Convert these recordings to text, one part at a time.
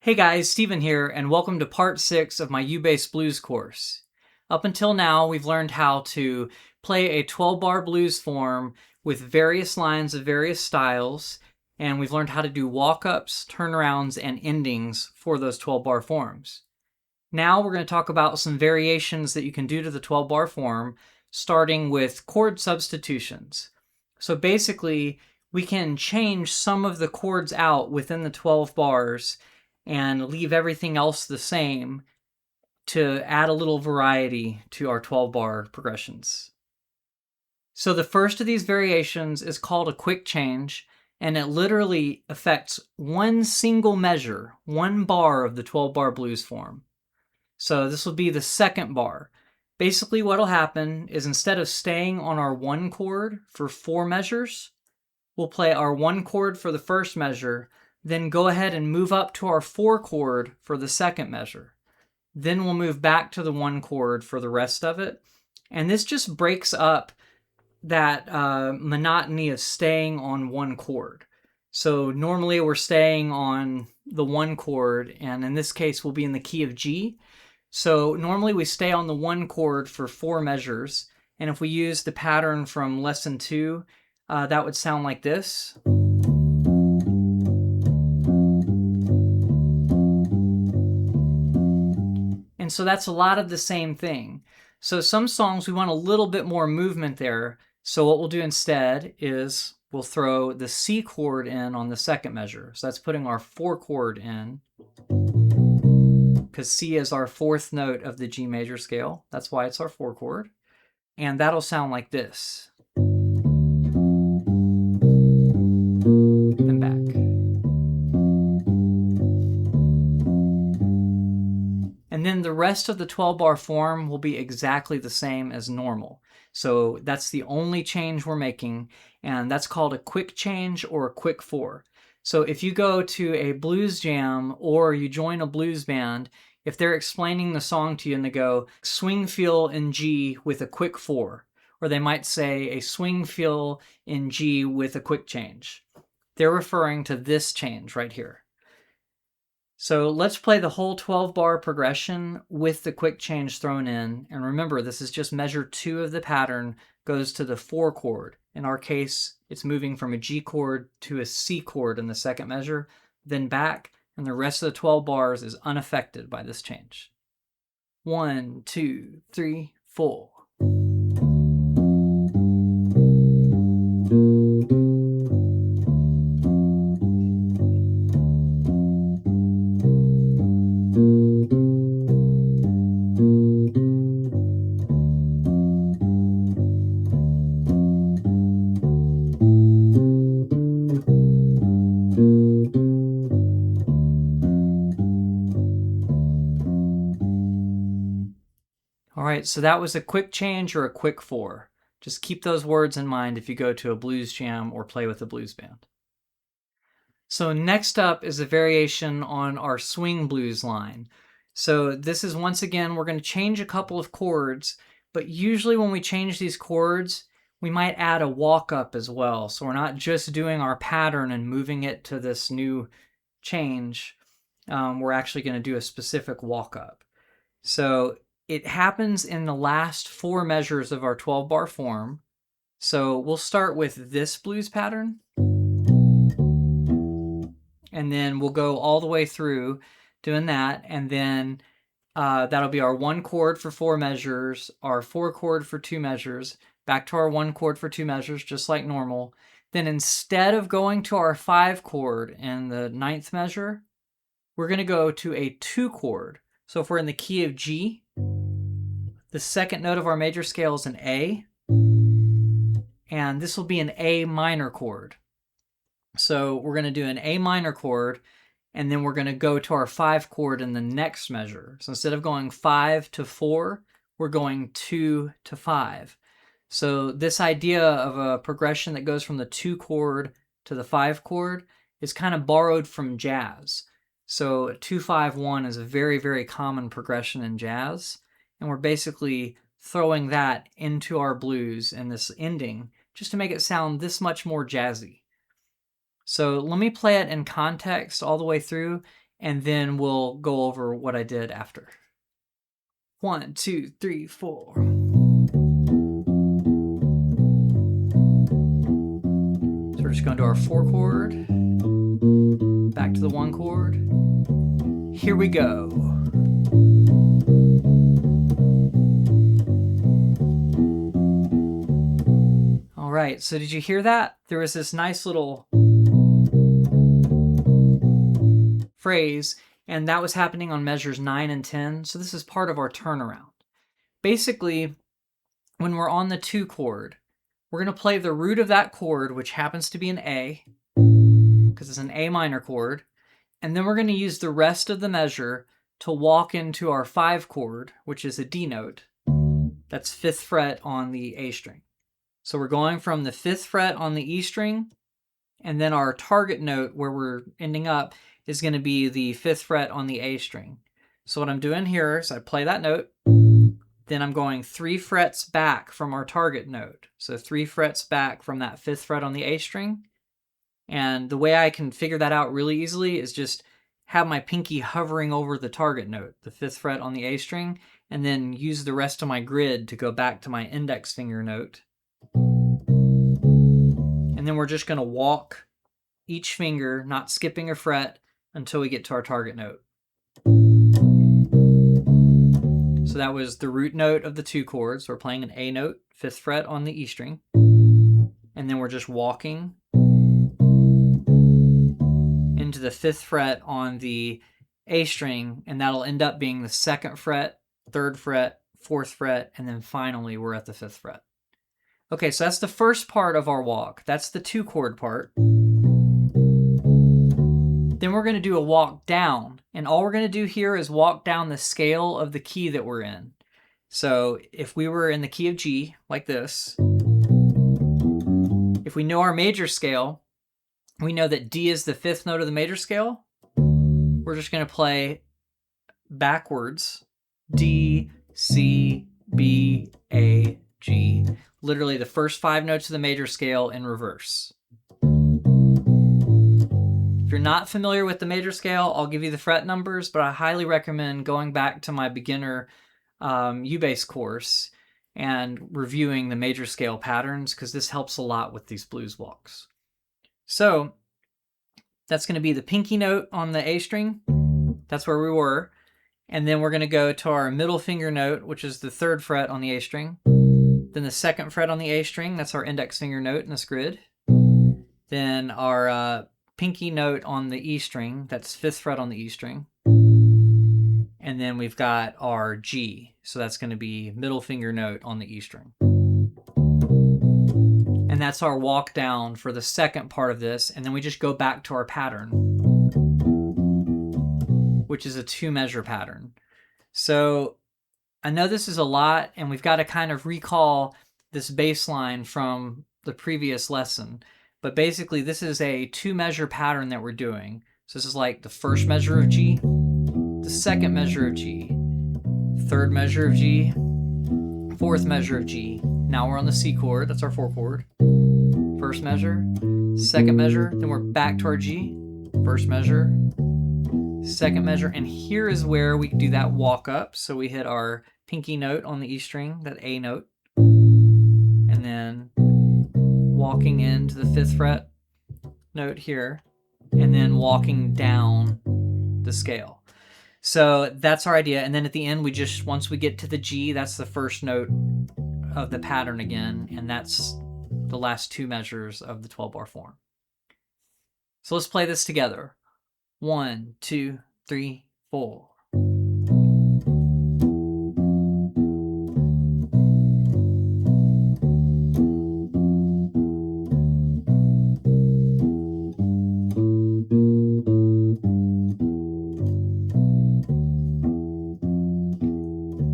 Hey guys, Steven here, and welcome to part 6 of my U-Bass Blues course. Up until now, we've learned how to play a 12-bar blues form with various lines of various styles, and we've learned how to do walk-ups, turnarounds, and endings for those 12-bar forms. Now we're going to talk about some variations that you can do to the 12-bar form, starting with chord substitutions. So basically, we can change some of the chords out within the 12 bars and leave everything else the same to add a little variety to our 12-bar progressions. So the first of these variations is called a quick change, and it literally affects one single measure, one bar of the 12-bar blues form. So this will be the second bar. Basically what will happen is instead of staying on our one chord for 4 measures, we'll play our one chord for the first measure, then go ahead and move up to our 4 chord for the second measure. Then we'll move back to the 1 chord for the rest of it. And this just breaks up that monotony of staying on one chord. So normally we're staying on the 1 chord, and in this case we'll be in the key of G. So normally we stay on the 1 chord for 4 measures, and if we use the pattern from lesson 2, that would sound like this. And so that's a lot of the same thing. So some songs we want a little bit more movement there. So what we'll do instead is we'll throw the C chord in on the second measure. So that's putting our 4 chord in, because C is our 4th note of the G major scale. That's why it's our 4 chord. And that'll sound like this. Then back. And then the rest of the 12-bar form will be exactly the same as normal. So that's the only change we're making, and that's called a quick change or a quick 4. So if you go to a blues jam or you join a blues band, if they're explaining the song to you and they go, swing feel in G with a quick 4, or they might say a swing feel in G with a quick change, they're referring to this change right here. So let's play the whole 12-bar progression with the quick change thrown in. And remember, this is just measure 2 of the pattern goes to the 4 chord. In our case, it's moving from a G chord to a C chord in the second measure, then back, and the rest of the 12 bars is unaffected by this change. 1, 2, 3, 4. All right, so that was a quick change or a quick 4. Just keep those words in mind if you go to a blues jam or play with a blues band. So next up is a variation on our swing blues line. So this is, once again, we're going to change a couple of chords, but usually when we change these chords, we might add a walk-up as well. So we're not just doing our pattern and moving it to this new change. We're actually going to do a specific walk-up. So it happens in the last 4 measures of our 12-bar form. So we'll start with this blues pattern, and then we'll go all the way through doing that, and then that'll be our 1 chord for 4 measures, our 4 chord for 2 measures, back to our 1 chord for 2 measures, just like normal. Then instead of going to our 5 chord in the 9th measure, we're going to go to a 2 chord. So if we're in the key of G, the second note of our major scale is an A, and this will be an A minor chord. So we're going to do an A minor chord, and then we're going to go to our 5 chord in the next measure. So instead of going 5 to 4, we're going 2 to 5. So this idea of a progression that goes from the 2 chord to the 5 chord is kind of borrowed from jazz. So 2-5-1 is a very, very common progression in jazz, and we're basically throwing that into our blues in this ending just to make it sound this much more jazzy. So let me play it in context all the way through, and then we'll go over what I did after. 1, 2, 3, 4. So we're just going to our 4 chord, back to the 1 chord. Here we go. All right, so did you hear that? There was this nice little phrase, and that was happening on measures 9 and 10. So this is part of our turnaround. Basically, when we're on the 2 chord, we're going to play the root of that chord, which happens to be an A, because it's an A minor chord. And then we're going to use the rest of the measure to walk into our 5 chord, which is a D note. That's 5th fret on the A string. So we're going from the 5th fret on the E string, and then our target note where we're ending up is going to be the 5th fret on the A string. So what I'm doing here is I play that note, then I'm going 3 frets back from our target note. So 3 frets back from that 5th fret on the A string. And the way I can figure that out really easily is just have my pinky hovering over the target note, the 5th fret on the A string, and then use the rest of my grid to go back to my index finger note. And then we're just going to walk each finger, not skipping a fret, until we get to our target note. So that was the root note of the 2 chords. We're playing an A note, 5th fret on the E string. And then we're just walking into the 5th fret on the A string, and that'll end up being the 2nd fret, 3rd fret, 4th fret, and then finally we're at the 5th fret. Okay, so that's the first part of our walk. That's the 2 chord part. Then we're going to do a walk down, and all we're going to do here is walk down the scale of the key that we're in. So if we were in the key of G, like this, if we know our major scale, we know that D is the 5th note of the major scale. We're just going to play backwards, D, C, B, A, G. Literally the first 5 notes of the major scale in reverse. If you're not familiar with the major scale, I'll give you the fret numbers, but I highly recommend going back to my beginner U-bass course and reviewing the major scale patterns, because this helps a lot with these blues walks. So that's going to be the pinky note on the A string. That's where we were. And then we're going to go to our middle finger note, which is the 3rd fret on the A string. Then the 2nd fret on the A string, that's our index finger note in this grid. Then our pinky note on the E string, that's 5th fret on the E string. And then we've got our G, so that's going to be middle finger note on the E string. And that's our walk down for the second part of this, and then we just go back to our pattern, which is a 2-measure pattern. So I know this is a lot, and we've got to kind of recall this bass line from the previous lesson, but basically this is a 2-measure pattern that we're doing. So this is like the first measure of G, the second measure of G, third measure of G, fourth measure of G. Now we're on the C chord, that's our 4 chord. First measure, second measure, then we're back to our G, first measure, second measure, and here is where we do that walk up. So we hit our pinky note on the E string, that A note, and then walking into the 5th fret note here, and then walking down the scale. So that's our idea, and then at the end we just, once we get to the G, that's the first note of the pattern again, and that's the last 2 measures of the 12-bar form. So let's play this together. 1, 2, 3, 4.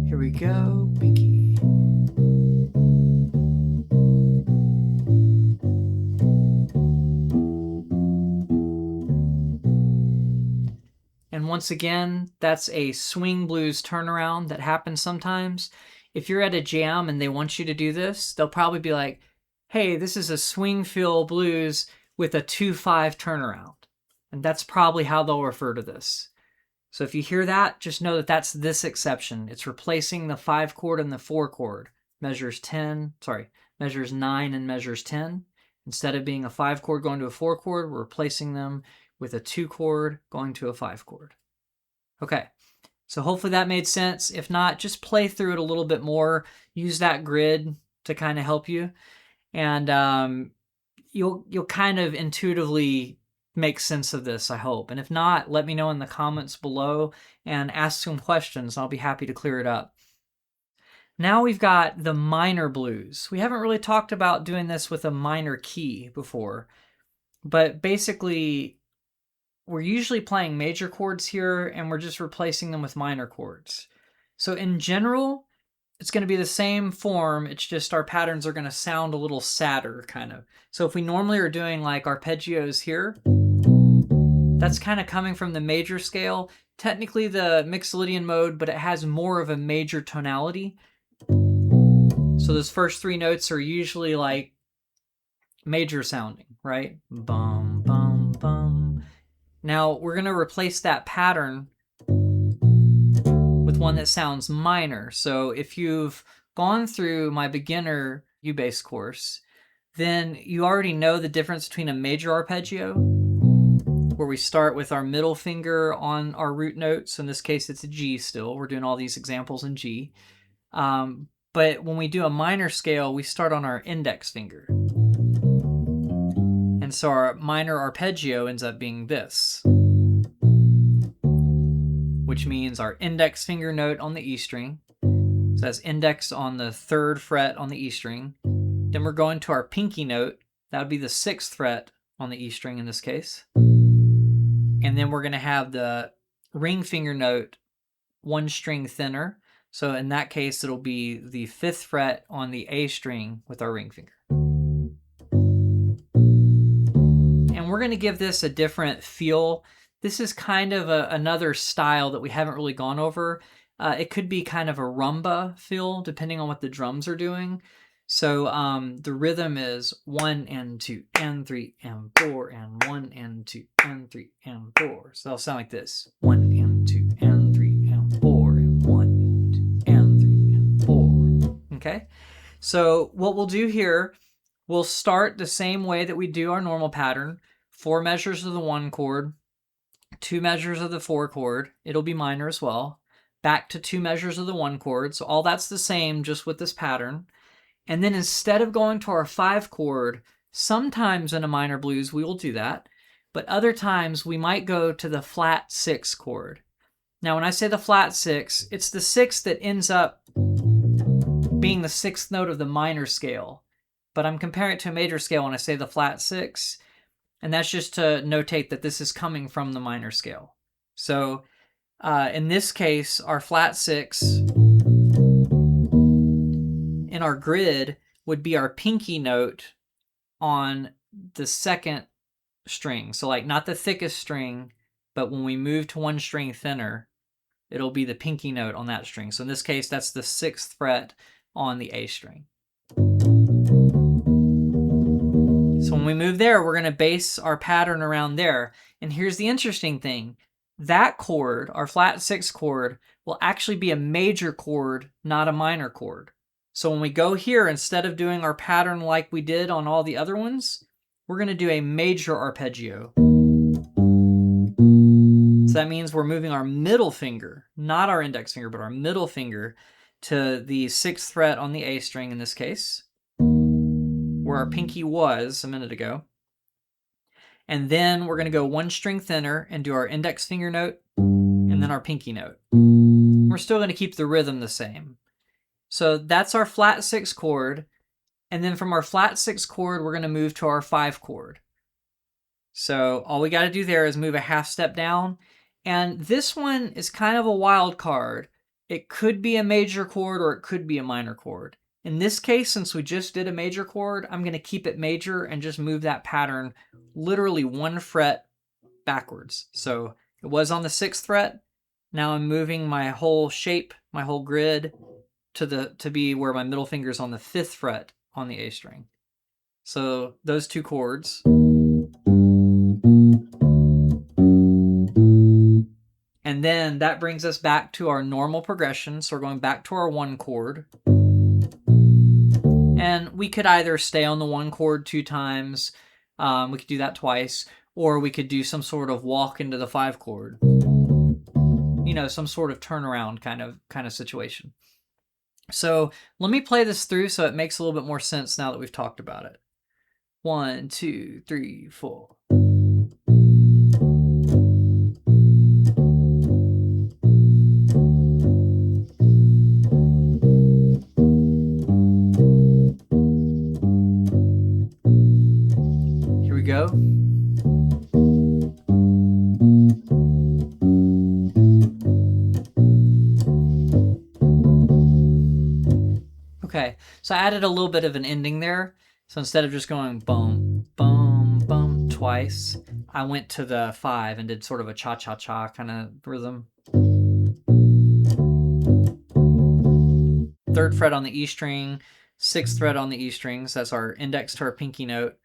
Here we go, pinky. And once again, that's a swing blues turnaround that happens sometimes. If you're at a jam and they want you to do this, they'll probably be like, hey, this is a swing feel blues with a 2-5 turnaround. And that's probably how they'll refer to this. So if you hear that, just know that that's this exception. It's replacing the 5 chord and the 4 chord. Measures 9 and measures 10. Instead of being a 5 chord going to a 4 chord, we're replacing them with a 2 chord going to a 5 chord. Okay, so hopefully that made sense. If not, just play through it a little bit more. Use that grid to kind of help you. And you'll kind of intuitively make sense of this, I hope. And if not, let me know in the comments below and ask some questions. I'll be happy to clear it up. Now we've got the minor blues. We haven't really talked about doing this with a minor key before, but basically we're usually playing major chords here and we're just replacing them with minor chords. So in general, it's going to be the same form, it's just our patterns are going to sound a little sadder, kind of. So if we normally are doing like arpeggios here, that's kind of coming from the major scale. Technically the Mixolydian mode, but it has more of a major tonality. So those first 3 notes are usually like major sounding, right? Bum, bum, bum. Now we're going to replace that pattern with one that sounds minor. So if you've gone through my beginner U-bass course, then you already know the difference between a major arpeggio, where we start with our middle finger on our root note. So in this case, it's a G still. We're doing all these examples in G. But when we do a minor scale, we start on our index finger. And so our minor arpeggio ends up being this, which means our index finger note on the E string. So that's index on the 3rd fret on the E string. Then we're going to our pinky note. That would be the 6th fret on the E string in this case. And then we're going to have the ring finger note 1 string thinner. So in that case, it'll be the 5th fret on the A string with our ring finger. And we're going to give this a different feel. This is kind of another style that we haven't really gone over. It could be kind of a rumba feel, depending on what the drums are doing. So the rhythm is 1 and 2 and 3 and 4 and 1 and 2 and 3 and 4. So they'll sound like this: 1 and 2 and 3 and 4 and 1 and 2 and 3 and 4. Okay, so what we'll do here, we'll start the same way that we do our normal pattern: 4 measures of the 1 chord, 2 measures of the 4 chord. It'll be minor as well. Back to 2 measures of the 1 chord. So all that's the same, just with this pattern. And then instead of going to our 5 chord, sometimes in a minor blues we will do that, but other times we might go to the flat 6 chord. Now when I say the flat 6, it's the 6 that ends up being the 6th note of the minor scale, but I'm comparing it to a major scale when I say the flat 6, and that's just to notate that this is coming from the minor scale. So in this case, our flat 6 in our grid would be our pinky note on the 2nd string. So like not the thickest string, but when we move to 1 string thinner, it'll be the pinky note on that string. So in this case, that's the 6th fret on the A string. So when we move there, we're going to base our pattern around there. And here's the interesting thing. That chord, our flat 6 chord, will actually be a major chord, not a minor chord. So when we go here, instead of doing our pattern like we did on all the other ones, we're going to do a major arpeggio. So that means we're moving our middle finger, not our index finger, but our middle finger, to the 6th fret on the A string in this case, where our pinky was a minute ago. And then we're going to go 1 string thinner and do our index finger note and then our pinky note. We're still going to keep the rhythm the same. So that's our flat 6 chord. And then from our flat 6 chord, we're going to move to our 5 chord. So all we got to do there is move a half step down. And this one is kind of a wild card. It could be a major chord or it could be a minor chord. In this case, since we just did a major chord, I'm going to keep it major and just move that pattern literally 1 fret backwards. So it was on the 6th fret. Now I'm moving my whole shape, my whole grid to be where my middle finger is on the 5th fret on the A string. So those 2 chords. And And then that brings us back to our normal progression. So we're going back to our 1 chord. And we could either stay on the 1 chord 2 times, we could do that twice, or we could do some sort of walk into the 5 chord. You know, some sort of turnaround kind of situation. So let me play this through so it makes a little bit more sense now that we've talked about it. 1, 2, 3, 4. Here we go. Okay, so I added a little bit of an ending there. So instead of just going boom, boom, boom twice, I went to the 5 and did sort of a cha-cha-cha kind of rhythm. 3rd fret on the E string, 6th fret on the E strings. That's our index to our pinky note.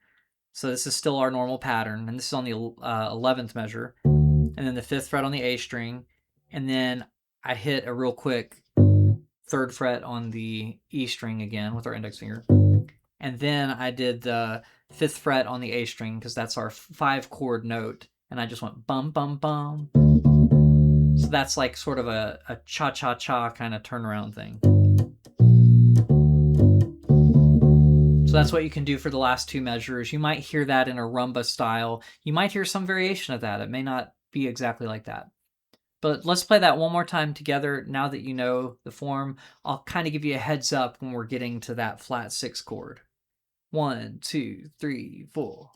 So this is still our normal pattern, and this is on the 11th measure. And then the 5th fret on the A string, and then I hit a real quick 3rd fret on the E string again with our index finger. And then I did the 5th fret on the A string because that's our 5 chord note. And I just went bum, bum, bum. So that's like sort of a cha-cha-cha kind of turnaround thing. So that's what you can do for the last 2 measures. You might hear that in a rumba style. You might hear some variation of that. It may not be exactly like that. But let's play that one more time together. Now that you know the form, I'll kind of give you a heads up when we're getting to that flat 6 chord. 1, 2, 3, 4.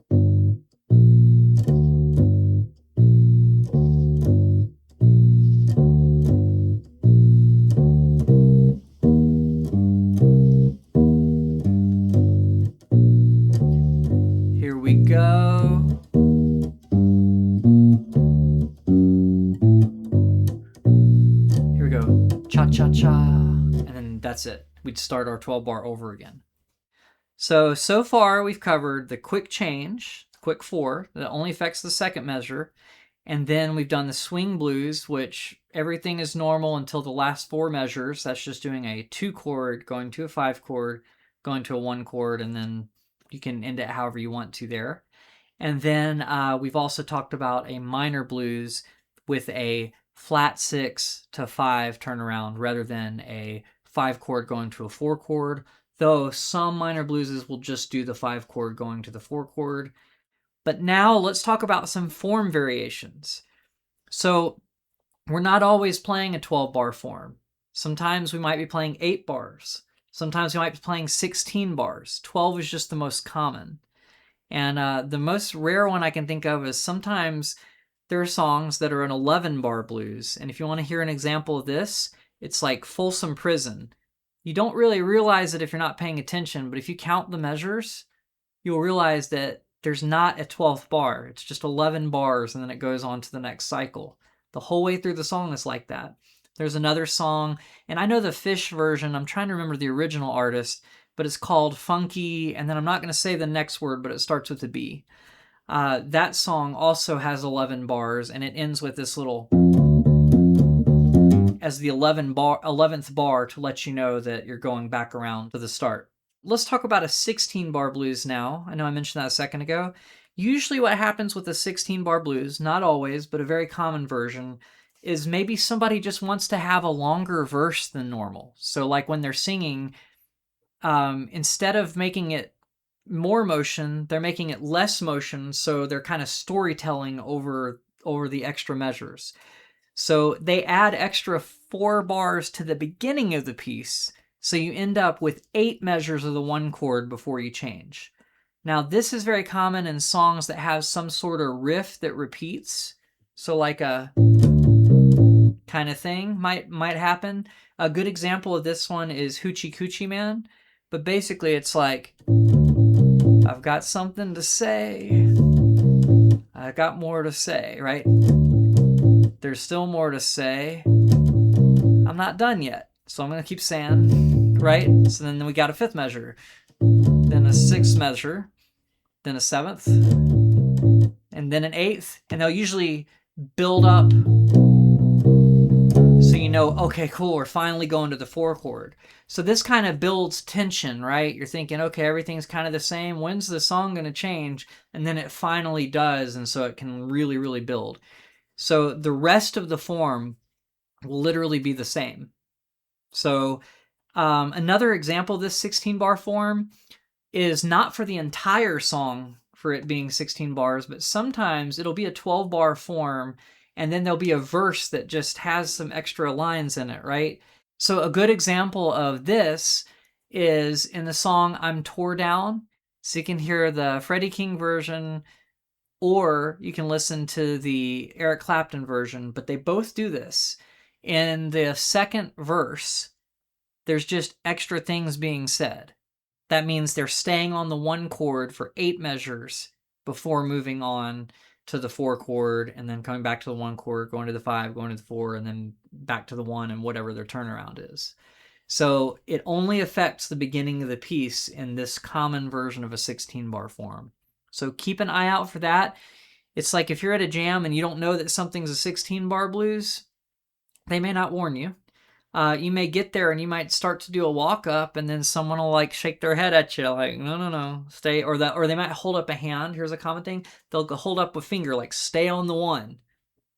Here we go. Cha-cha-cha, and then that's it. We'd start our 12 bar over again. So far we've covered the quick change, quick 4, that only affects the 2nd measure, and then we've done the swing blues, which everything is normal until the last 4 measures. That's just doing a 2 chord, going to a 5 chord, going to a 1 chord, and then you can end it however you want to there. And then we've also talked about a minor blues with a flat 6 to 5 turnaround rather than a 5 chord going to a 4 chord, though some minor blueses will just do the 5 chord going to the 4 chord. But now let's talk about some form variations. So we're not always playing a 12 bar form. Sometimes we might be playing 8 bars. Sometimes we might be playing 16 bars. 12 is just the most common. And the most rare one I can think of is sometimes there are songs that are an 11 bar blues. And if you want to hear an example of this, it's like Folsom Prison. You don't really realize it if you're not paying attention, but if you count the measures, you'll realize that there's not a 12th bar. It's just 11 bars, and then it goes on to the next cycle. The whole way through the song is like that. There's another song, and I know the Fish version. I'm trying to remember the original artist, but it's called Funky, and then I'm not going to say the next word, but it starts with a B. That song also has 11 bars, and it ends with this little as the 11th bar to let you know that you're going back around to the start. Let's talk about a 16 bar blues now. I know I mentioned that a second ago. Usually what happens with a 16 bar blues, not always, but a very common version, is maybe somebody just wants to have a longer verse than normal. So like when they're singing, instead of making it more motion, they're making it less motion, so they're kind of storytelling over the extra measures. So they add extra 4 bars to the beginning of the piece, so you end up with 8 measures of the 1 chord before you change. Now this is very common in songs that have some sort of riff that repeats, so like a kind of thing might happen. A good example of this one is Hoochie Coochie Man, but basically it's like, I've got something to say, I got more to say, right? There's still more to say, I'm not done yet, so I'm going to keep saying, right? So then we got a 5th measure, then a 6th measure, then a 7th, and then an 8th, and they'll usually build up okay, cool, we're finally going to the 4 chord. So this kind of builds tension, right? You're thinking, okay, everything's kind of the same. When's the song going to change? And then it finally does, and so it can really, really build. So the rest of the form will literally be the same. So another example of this 16 bar form is not for the entire song for it being 16 bars, but sometimes it'll be a 12 bar form, and then there'll be a verse that just has some extra lines in it, right? So a good example of this is in the song I'm Tore Down. So you can hear the Freddie King version, or you can listen to the Eric Clapton version, but they both do this. In the second verse, there's just extra things being said. That means they're staying on the 1 chord for 8 measures before moving on to the 4 chord, and then coming back to the 1 chord, going to the 5, going to the 4, and then back to the 1, and whatever their turnaround is. So it only affects the beginning of the piece in this common version of a 16 bar form. So keep an eye out for that. It's like if you're at a jam and you don't know that something's a 16 bar blues, they may not warn you. You may get there and you might start to do a walk up, and then someone will like shake their head at you like, no, stay, or they might hold up a hand. Here's a common thing. They'll hold up a finger like, stay on the 1.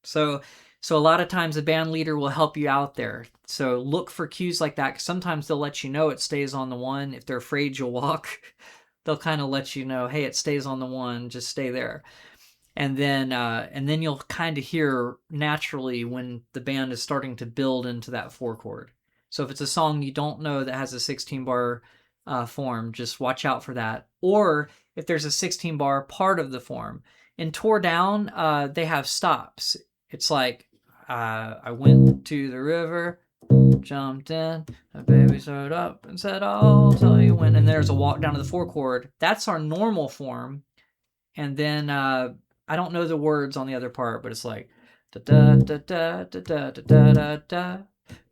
So a lot of times the band leader will help you out there. So look for cues like that, because sometimes they'll let you know it stays on the 1. If they're afraid you'll walk, they'll kind of let you know, hey, it stays on the 1, just stay there. And then you'll kind of hear naturally when the band is starting to build into that 4 chord. So if it's a song you don't know that has a 16 bar form, just watch out for that. Or if there's a 16 bar part of the form. In Tore Down, they have stops. It's like, I went to the river, jumped in, a baby showed up and said, I'll tell you when. And there's a walk down to the 4 chord. That's our normal form. And then I don't know the words on the other part, but it's like da da da da da da da da da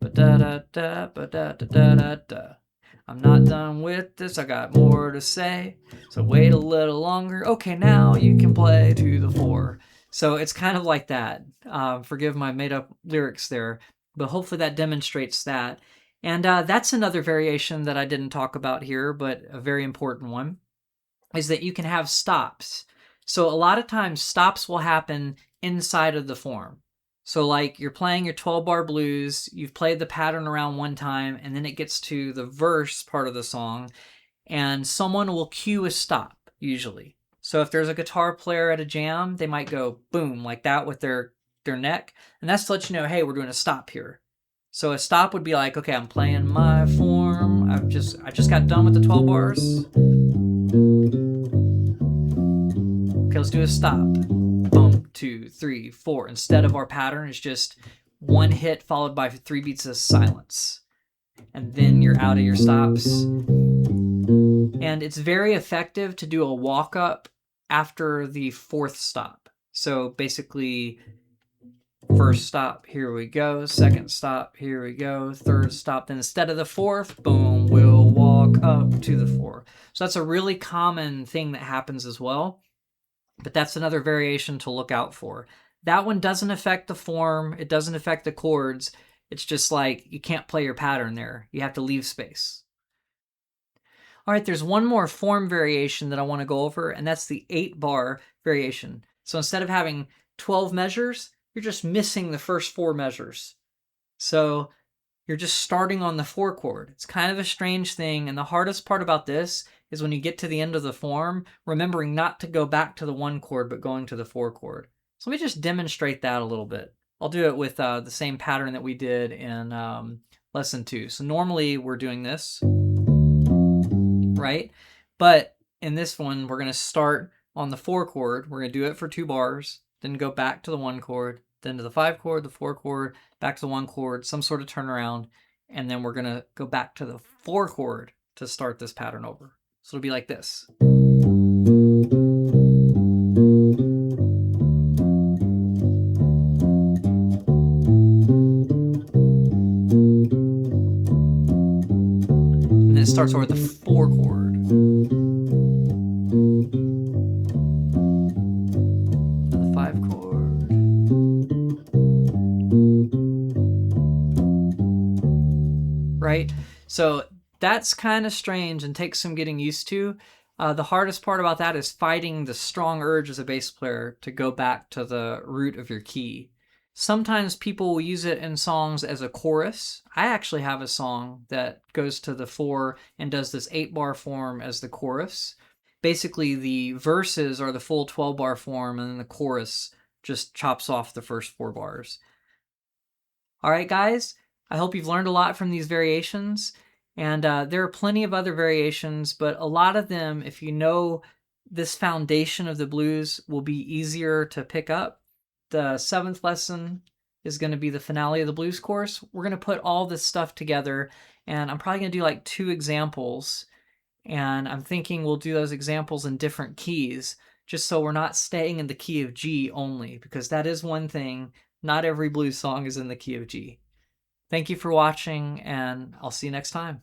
da da da da da da da. I'm not done with this, I got more to say, so wait a little longer. Okay, now you can play to the 4. So it's kind of like that. Forgive my made up lyrics there, but hopefully that demonstrates that. And that's another variation that I didn't talk about here, but a very important one, is that you can have stops. So a lot of times stops will happen inside of the form. So like you're playing your 12 bar blues, you've played the pattern around one time, and then it gets to the verse part of the song, and someone will cue a stop usually. So if there's a guitar player at a jam, they might go boom like that with their neck, and that's to let you know, hey, we're doing a stop here. So a stop would be like, okay, I'm playing my form, I just got done with the 12 bars. Okay, let's do a stop. Boom, 2, 3, 4. Instead of our pattern, it's just 1 hit followed by 3 beats of silence. And then you're out of your stops. And it's very effective to do a walk up after the 4th stop. So basically, first stop, here we go. Second stop, here we go. Third stop, then instead of the 4th, boom, we'll walk up to the 4. So that's a really common thing that happens as well. But that's another variation to look out for. That one doesn't affect the form. It doesn't affect the chords. It's just like you can't play your pattern there. You have to leave space. All right, there's one more form variation that I want to go over, and that's the 8 bar variation. So instead of having 12 measures, you're just missing the first 4 measures. So you're just starting on the 4 chord. It's kind of a strange thing, and the hardest part about this is when you get to the end of the form, remembering not to go back to the 1 chord, but going to the 4 chord. So let me just demonstrate that a little bit. I'll do it with the same pattern that we did in lesson 2. So normally we're doing this, right? But in this one, we're going to start on the 4 chord. We're going to do it for 2 bars, then go back to the 1 chord, then to the 5 chord, the 4 chord, back to the 1 chord, some sort of turnaround, and then we're going to go back to the 4 chord to start this pattern over. So it'll be like this. And then it starts over the 4 chord. The 5 chord. right? So that's kind of strange and takes some getting used to. The hardest part about that is fighting the strong urge as a bass player to go back to the root of your key. Sometimes people will use it in songs as a chorus. I actually have a song that goes to the 4 and does this 8-bar form as the chorus. Basically, the verses are the full 12-bar form, and then the chorus just chops off the first 4 bars. All right, guys, I hope you've learned a lot from these variations. And there are plenty of other variations, but a lot of them, if you know this foundation of the blues, will be easier to pick up. The 7th lesson is going to be the finale of the blues course. We're going to put all this stuff together, and I'm probably going to do like 2 examples. And I'm thinking we'll do those examples in different keys, just so we're not staying in the key of G only, because that is one thing. Not every blues song is in the key of G. Thank you for watching, and I'll see you next time.